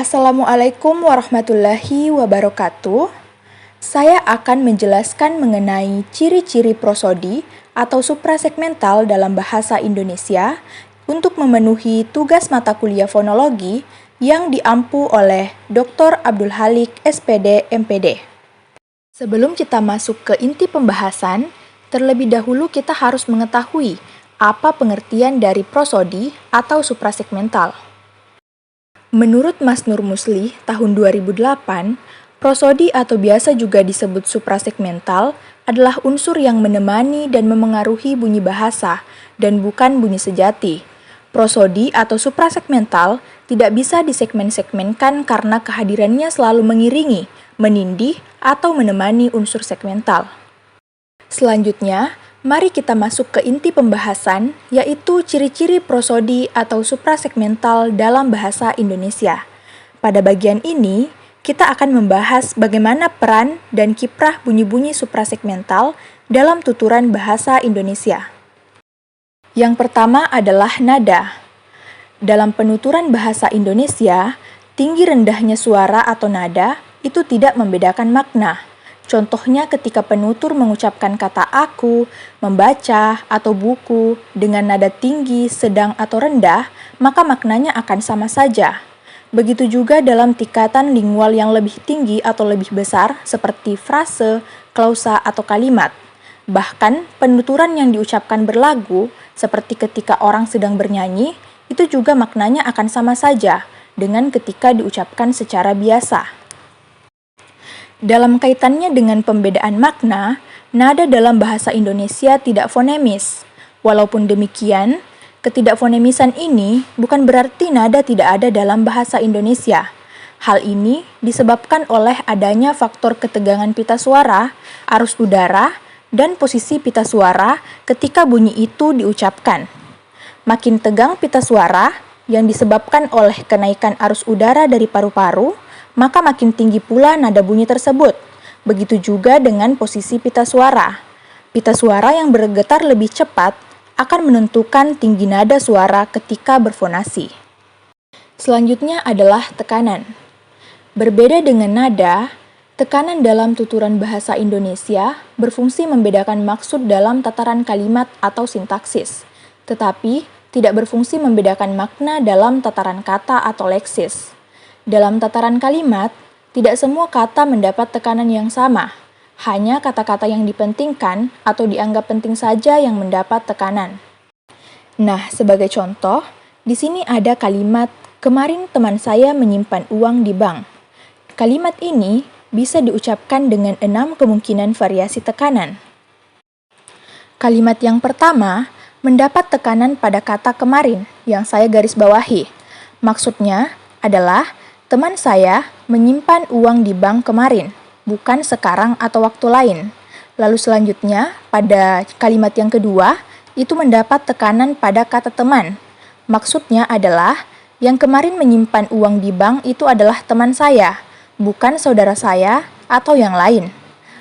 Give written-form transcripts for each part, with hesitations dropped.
Assalamualaikum warahmatullahi wabarakatuh. Saya akan menjelaskan mengenai ciri-ciri prosodi atau suprasegmental dalam bahasa Indonesia untuk memenuhi tugas mata kuliah fonologi yang diampu oleh Dr. Abdul Halik, SPD, MPD. Sebelum kita masuk ke inti pembahasan, terlebih dahulu kita harus mengetahui apa pengertian dari prosodi atau suprasegmental. Menurut Mas Nur Muslih tahun 2008, prosodi atau biasa juga disebut suprasegmental adalah unsur yang menemani dan memengaruhi bunyi bahasa dan bukan bunyi sejati. Prosodi atau suprasegmental tidak bisa disegmen-segmenkan karena kehadirannya selalu mengiringi, menindih, atau menemani unsur segmental. Selanjutnya, mari kita masuk ke inti pembahasan, yaitu ciri-ciri prosodi atau suprasegmental dalam bahasa Indonesia. Pada bagian ini, kita akan membahas bagaimana peran dan kiprah bunyi-bunyi suprasegmental dalam tuturan bahasa Indonesia. Yang pertama adalah nada. Dalam penuturan bahasa Indonesia, tinggi rendahnya suara atau nada itu tidak membedakan makna. Contohnya ketika penutur mengucapkan kata aku, membaca, atau buku dengan nada tinggi, sedang, atau rendah, maka maknanya akan sama saja. Begitu juga dalam tingkatan lingual yang lebih tinggi atau lebih besar seperti frase, klausa, atau kalimat. Bahkan penuturan yang diucapkan berlagu, seperti ketika orang sedang bernyanyi, itu juga maknanya akan sama saja dengan ketika diucapkan secara biasa. Dalam kaitannya dengan pembedaan makna, nada dalam bahasa Indonesia tidak fonemis. Walaupun demikian, ketidakfonemisan ini bukan berarti nada tidak ada dalam bahasa Indonesia. Hal ini disebabkan oleh adanya faktor ketegangan pita suara, arus udara, dan posisi pita suara ketika bunyi itu diucapkan. Makin tegang pita suara yang disebabkan oleh kenaikan arus udara dari paru-paru, maka makin tinggi pula nada bunyi tersebut. Begitu juga dengan posisi pita suara. Pita suara yang bergetar lebih cepat akan menentukan tinggi nada suara ketika berfonasi. Selanjutnya adalah tekanan. Berbeda dengan nada, tekanan dalam tuturan bahasa Indonesia berfungsi membedakan maksud dalam tataran kalimat atau sintaksis, tetapi tidak berfungsi membedakan makna dalam tataran kata atau leksis. Dalam tataran kalimat, tidak semua kata mendapat tekanan yang sama. Hanya kata-kata yang dipentingkan atau dianggap penting saja yang mendapat tekanan. Nah, sebagai contoh, di sini ada kalimat, kemarin teman saya menyimpan uang di bank. Kalimat ini bisa diucapkan dengan 6 kemungkinan variasi tekanan. Kalimat yang pertama mendapat tekanan pada kata kemarin yang saya garis bawahi. Maksudnya adalah teman saya menyimpan uang di bank kemarin, bukan sekarang atau waktu lain. Lalu selanjutnya, pada kalimat yang kedua, itu mendapat tekanan pada kata teman. Maksudnya adalah, yang kemarin menyimpan uang di bank itu adalah teman saya, bukan saudara saya atau yang lain.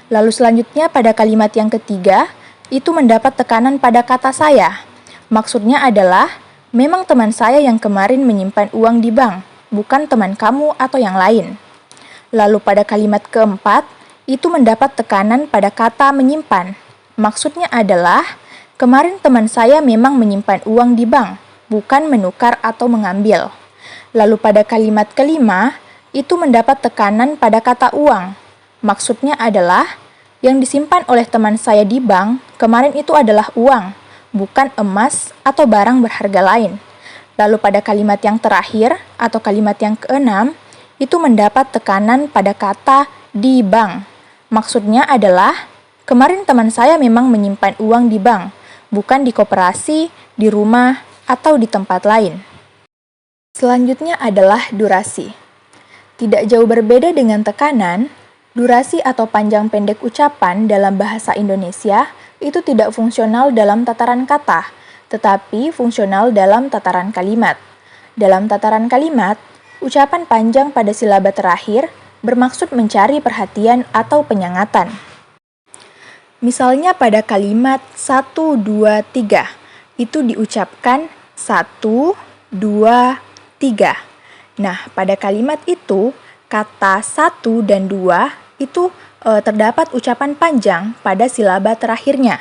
Lalu selanjutnya pada kalimat yang ketiga, itu mendapat tekanan pada kata saya. Maksudnya adalah, memang teman saya yang kemarin menyimpan uang di bank, bukan teman kamu atau yang lain. Lalu pada kalimat keempat, itu mendapat tekanan pada kata menyimpan. Maksudnya adalah, kemarin teman saya memang menyimpan uang di bank, bukan menukar atau mengambil. Lalu pada kalimat kelima, itu mendapat tekanan pada kata uang. Maksudnya adalah, yang disimpan oleh teman saya di bank, kemarin itu adalah uang, bukan emas atau barang berharga lain. Lalu pada kalimat yang terakhir atau kalimat yang keenam, itu mendapat tekanan pada kata di bank. Maksudnya adalah, kemarin teman saya memang menyimpan uang di bank, bukan di koperasi, di rumah, atau di tempat lain. Selanjutnya adalah durasi. Tidak jauh berbeda dengan tekanan, durasi atau panjang pendek ucapan dalam bahasa Indonesia itu tidak fungsional dalam tataran kata, tetapi fungsional dalam tataran kalimat. Dalam tataran kalimat, ucapan panjang pada silaba terakhir bermaksud mencari perhatian atau penyangatan. Misalnya pada kalimat 1, 2, 3, itu diucapkan 1, 2, 3. Nah, pada kalimat itu, kata 1 dan 2 itu terdapat ucapan panjang pada silaba terakhirnya.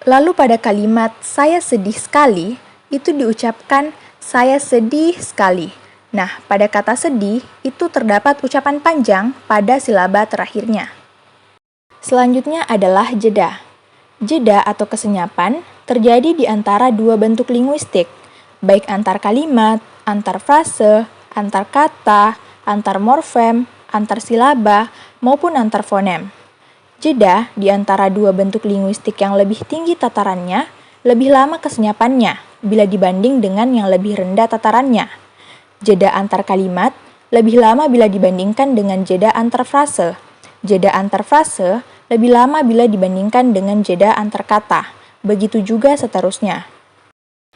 Lalu pada kalimat saya sedih sekali, itu diucapkan saya sedih sekali. Nah, pada kata sedih, itu terdapat ucapan panjang pada silaba terakhirnya. Selanjutnya adalah jeda. Jeda atau kesenyapan terjadi di antara dua bentuk linguistik, baik antar kalimat, antar frase, antar kata, antar morfem, antar silaba, maupun antar fonem. Jeda di antara dua bentuk linguistik yang lebih tinggi tatarannya, lebih lama kesenyapannya bila dibanding dengan yang lebih rendah tatarannya. Jeda antar kalimat lebih lama bila dibandingkan dengan jeda antar frase. Jeda antar frase lebih lama bila dibandingkan dengan jeda antar kata. Begitu juga seterusnya.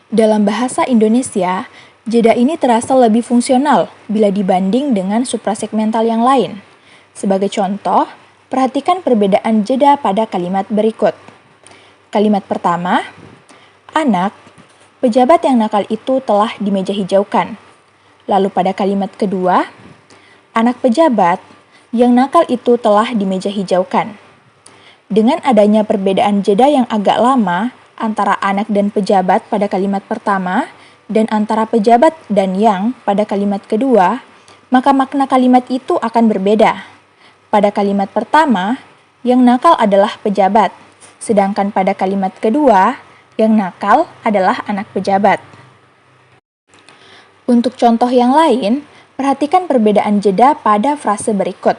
Dalam bahasa Indonesia, jeda ini terasa lebih fungsional bila dibanding dengan suprasegmental yang lain. Sebagai contoh, perhatikan perbedaan jeda pada kalimat berikut. Kalimat pertama, anak, pejabat yang nakal itu telah dimeja hijaukan. Lalu pada kalimat kedua, anak pejabat yang nakal itu telah dimeja hijaukan. Dengan adanya perbedaan jeda yang agak lama antara anak dan pejabat pada kalimat pertama dan antara pejabat dan yang pada kalimat kedua, maka makna kalimat itu akan berbeda. Pada kalimat pertama, yang nakal adalah pejabat, sedangkan pada kalimat kedua, yang nakal adalah anak pejabat. Untuk contoh yang lain, perhatikan perbedaan jeda pada frase berikut.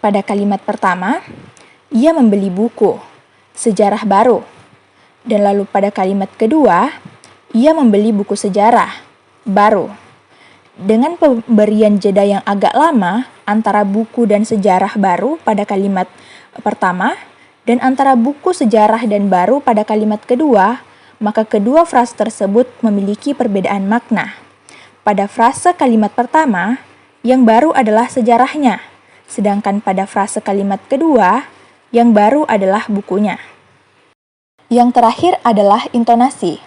Pada kalimat pertama, ia membeli buku, sejarah baru. Dan lalu pada kalimat kedua, ia membeli buku sejarah, baru. Dengan pemberian jeda yang agak lama antara buku dan sejarah baru pada kalimat pertama dan antara buku sejarah dan baru pada kalimat kedua, maka kedua frase tersebut memiliki perbedaan makna. Pada frase kalimat pertama, yang baru adalah sejarahnya, sedangkan pada frase kalimat kedua, yang baru adalah bukunya. Yang terakhir adalah intonasi.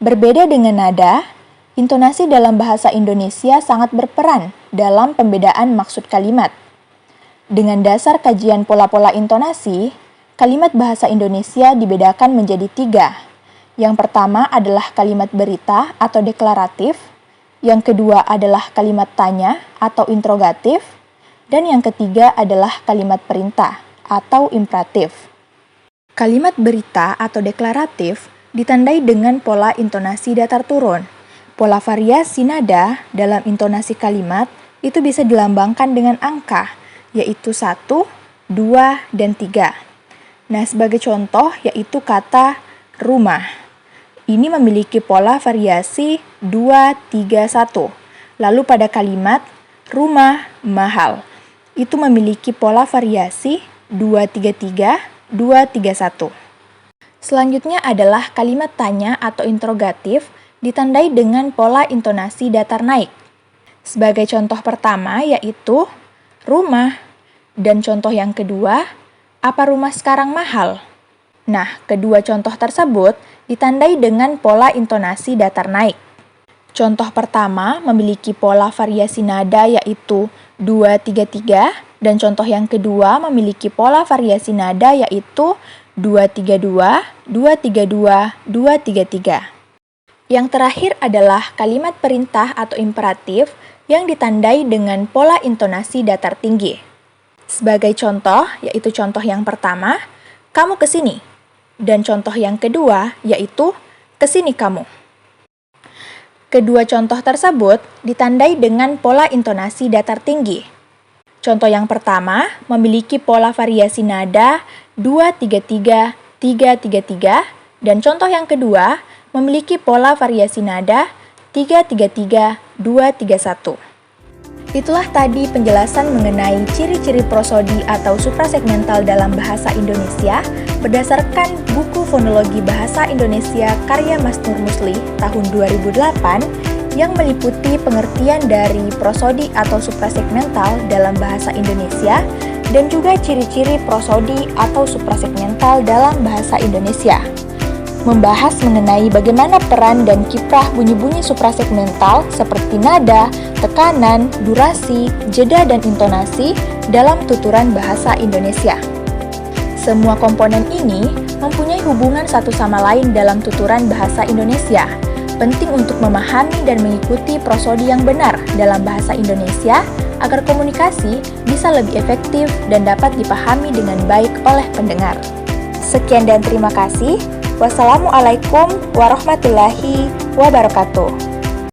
Berbeda dengan nada, intonasi dalam bahasa Indonesia sangat berperan dalam pembedaan maksud kalimat. Dengan dasar kajian pola-pola intonasi, kalimat bahasa Indonesia dibedakan menjadi 3. Yang pertama adalah kalimat berita atau deklaratif, yang kedua adalah kalimat tanya atau interrogatif, dan yang ketiga adalah kalimat perintah atau imperatif. Kalimat berita atau deklaratif ditandai dengan pola intonasi datar turun. Pola variasi nada dalam intonasi kalimat itu bisa dilambangkan dengan angka, yaitu 1, 2, dan 3. Nah, sebagai contoh yaitu kata rumah. Ini memiliki pola variasi 2, 3, 1. Lalu pada kalimat rumah mahal, itu memiliki pola variasi 2, 3, 3, 2, 3, 1. Selanjutnya adalah kalimat tanya atau interrogatif ditandai dengan pola intonasi datar naik. Sebagai contoh pertama yaitu rumah, dan contoh yang kedua, apa rumah sekarang mahal? Nah, kedua contoh tersebut ditandai dengan pola intonasi datar naik. Contoh pertama memiliki pola variasi nada yaitu 2, 3, 3, dan contoh yang kedua memiliki pola variasi nada yaitu 2, 3, 2, 2, 3, 2, 2, 3, 3. Yang terakhir adalah kalimat perintah atau imperatif yang ditandai dengan pola intonasi datar tinggi. Sebagai contoh, yaitu contoh yang pertama, kamu kesini. Dan contoh yang kedua, yaitu kesini kamu. Kedua contoh tersebut ditandai dengan pola intonasi datar tinggi. Contoh yang pertama memiliki pola variasi nada 2, 3, 3, 3, 3, 3, dan contoh yang kedua memiliki pola variasi nada 3, 3, 3, 2, 3, 1. Itulah tadi penjelasan mengenai ciri-ciri prosodi atau suprasegmental dalam bahasa Indonesia berdasarkan buku Fonologi Bahasa Indonesia karya Mas Nur Musli tahun 2008 yang meliputi pengertian dari prosodi atau suprasegmental dalam bahasa Indonesia dan juga ciri-ciri prosodi atau suprasegmental dalam bahasa Indonesia. membahas mengenai bagaimana peran dan kiprah bunyi-bunyi suprasegmental seperti nada, tekanan, durasi, jeda, dan intonasi dalam tuturan bahasa Indonesia. Semua komponen ini mempunyai hubungan satu sama lain dalam tuturan bahasa Indonesia. Penting untuk memahami dan mengikuti prosodi yang benar dalam bahasa Indonesia agar komunikasi bisa lebih efektif dan dapat dipahami dengan baik oleh pendengar. Sekian dan terima kasih. Wassalamualaikum warahmatullahi wabarakatuh.